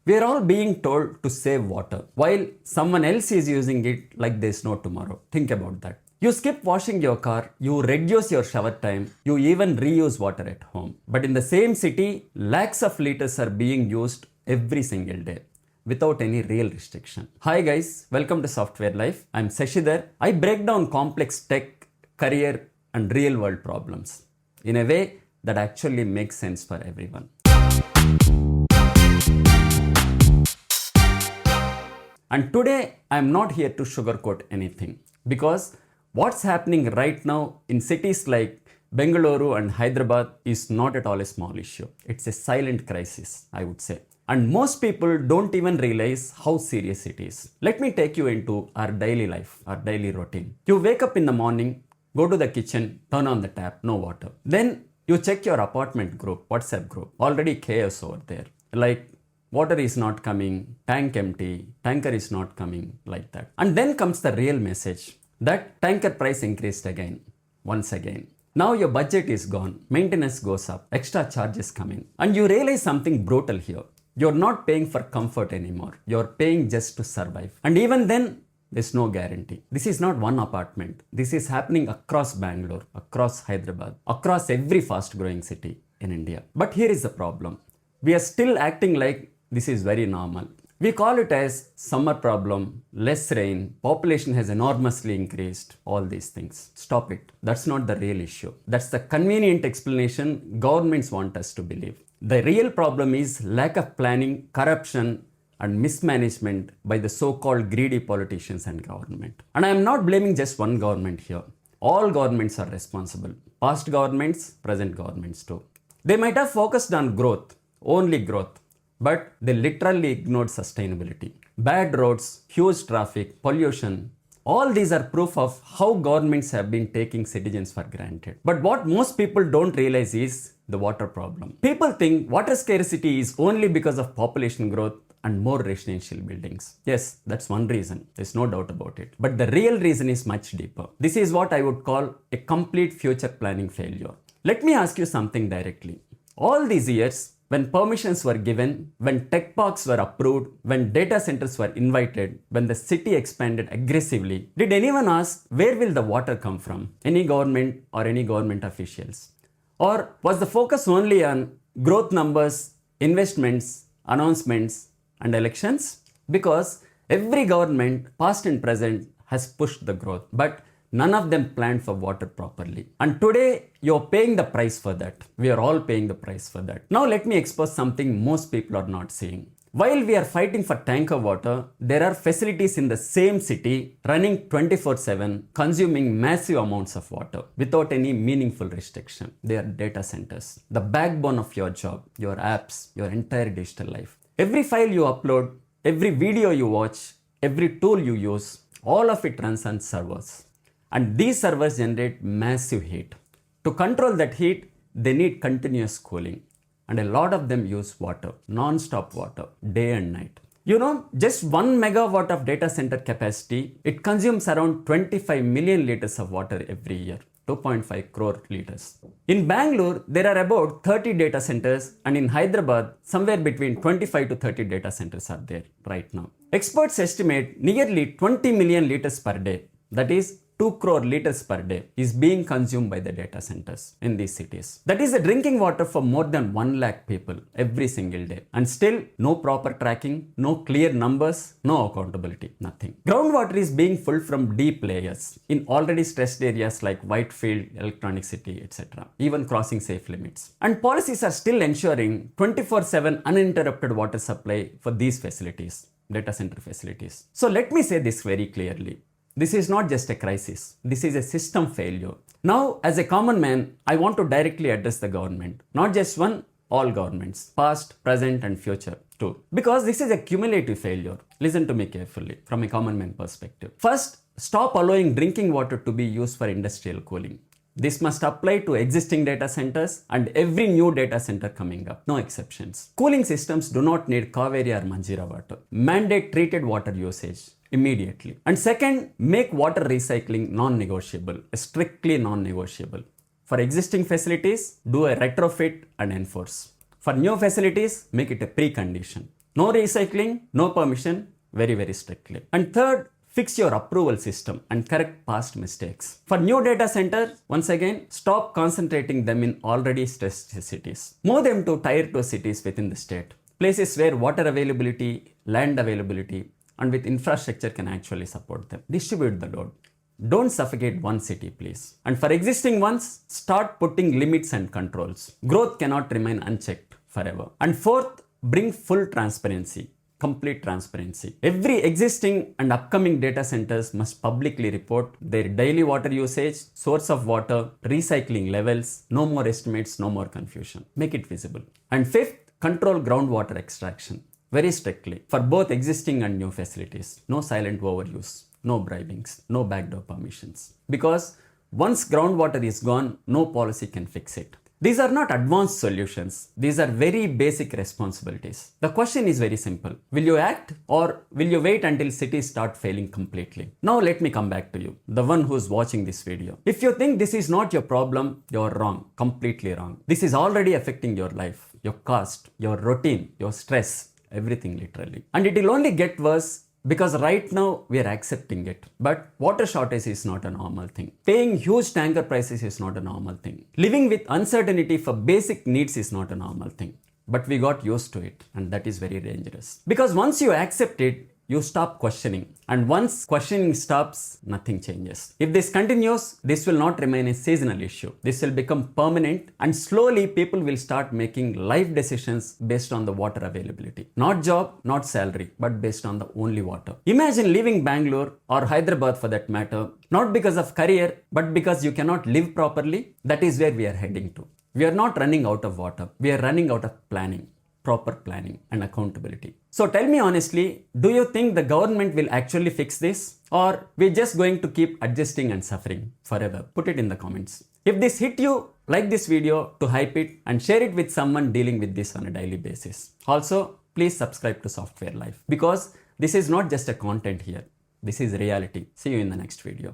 We are all being told to save water while someone else is using it like there's no tomorrow. Think about that. You skip washing your car, you reduce your shower time, you even reuse water at home. But in the same city, lakhs of liters are being used every single day without any real restriction. Hi guys, welcome to Software Life. I'm Sashidhar. I break down complex tech, career and real world problems in a way that actually makes sense for everyone. And today I am not here to sugarcoat anything because what's happening right now in cities like Bangalore and Hyderabad is not at all a small issue. It's a silent crisis, I would say. And most people don't even realize how serious it is. Let me take you into our daily life, our daily routine. You wake up in the morning, go to the kitchen, turn on the tap, no water. Then you check your apartment group, WhatsApp group, already chaos over there. Like water is not coming, tank empty, tanker is not coming, like that. And then comes the real message that tanker price increased again, once again. Now your budget is gone, maintenance goes up, extra charges come in. And you realize something brutal here. You're not paying for comfort anymore. You're paying just to survive. And even then, there's no guarantee. This is not one apartment. This is happening across Bangalore, across Hyderabad, across every fast growing city in India. But here is the problem. We are still acting like this is very normal. We call it as summer problem, less rain, population has enormously increased, all these things. Stop it. That's not the real issue. That's the convenient explanation governments want us to believe. The real problem is lack of planning, corruption, and mismanagement by the so-called greedy politicians and government. And I am not blaming just one government here. All governments are responsible. Past governments, present governments too. They might have focused on growth, only growth, but they literally ignored sustainability. Bad roads, huge traffic, pollution, all these are proof of how governments have been taking citizens for granted. But what most people don't realize is the water problem. People think water scarcity is only because of population growth and more residential buildings. Yes, that's one reason. There's no doubt about it. But the real reason is much deeper. This is what I would call a complete future planning failure. Let me ask you something directly. All these years, when permissions were given, when tech parks were approved, when data centers were invited, when the city expanded aggressively, did anyone ask where will the water come from? Any government or any government officials? Or was the focus only on growth numbers, investments, announcements, and elections? Because every government, past and present, has pushed the growth, but none of them planned for water properly. And today, you're paying the price for that. We are all paying the price for that. Now let me expose something most people are not seeing. While we are fighting for tanker water, there are facilities in the same city running 24/7, consuming massive amounts of water without any meaningful restriction. They are data centers, the backbone of your job, your apps, your entire digital life. Every file you upload, every video you watch, every tool you use, all of it runs on servers. And these servers generate massive heat. To control that heat, they need continuous cooling. And a lot of them use water, non-stop water, day and night. You know, just 1 megawatt of data center capacity, it consumes around 25 million liters of water every year, 2.5 crore liters. In Bangalore, there are about 30 data centers, and in Hyderabad, somewhere between 25 to 30 data centers are there right now. Experts estimate nearly 20 million liters per day, that is 2 crore liters per day, is being consumed by the data centers in these cities. That is the drinking water for more than 1 lakh people every single day. And still, no proper tracking, no clear numbers, no accountability, nothing. Groundwater is being pulled from deep layers in already stressed areas like Whitefield, Electronic City, etc., even crossing safe limits. And policies are still ensuring 24/7 uninterrupted water supply for these facilities, data center facilities. So let me say this very clearly. This is not just a crisis. This is a system failure. Now, as a common man, I want to directly address the government. Not just one, all governments. Past, present, and future too. Because this is a cumulative failure. Listen to me carefully from a common man perspective. First, stop allowing drinking water to be used for industrial cooling. This must apply to existing data centers and every new data center coming up. No exceptions. Cooling systems do not need Kaveri or Manjira water. Mandate treated water usage immediately. And second, make water recycling non-negotiable, strictly non-negotiable. For existing facilities, do a retrofit and enforce. For new facilities, make it a precondition. No recycling, no permission, very, very strictly. And third, fix your approval system and correct past mistakes. For new data centers, once again, stop concentrating them in already stressed cities. Move them to tier 2 cities within the state. Places where water availability, land availability, and with infrastructure can actually support them. Distribute the load. Don't suffocate one city, please. And for existing ones, start putting limits and controls. Growth cannot remain unchecked forever. And fourth, bring full transparency. Complete transparency. Every existing and upcoming data centers must publicly report their daily water usage, source of water, recycling levels, no more estimates, no more confusion. Make it visible. And fifth, control groundwater extraction very strictly for both existing and new facilities. No silent overuse, no bribings, no backdoor permissions. Because once groundwater is gone, no policy can fix it. These are not advanced solutions. These are very basic responsibilities. The question is very simple. Will you act or will you wait until cities start failing completely? Now let me come back to you, the one who's watching this video. If you think this is not your problem, you're wrong, completely wrong. This is already affecting your life, your cost, your routine, your stress, everything literally. And it will only get worse because right now we are accepting it. But water shortage is not a normal thing. Paying huge tanker prices is not a normal thing. Living with uncertainty for basic needs is not a normal thing. But we got used to it, and that is very dangerous. Because once you accept it, you stop questioning. And once questioning stops, nothing changes. If this continues, this will not remain a seasonal issue. This will become permanent, and slowly people will start making life decisions based on the water availability. Not job, not salary, but based on the only water. Imagine leaving Bangalore or Hyderabad for that matter, not because of career, but because you cannot live properly. That is where we are heading to. We are not running out of water. We are running out of planning. Proper planning and accountability. So tell me honestly, do you think the government will actually fix this? Or we're just going to keep adjusting and suffering forever? Put it in the comments. If this hit you, like this video to hype it and share it with someone dealing with this on a daily basis. Also, please subscribe to Software Life because this is not just a content here. This is reality. See you in the next video.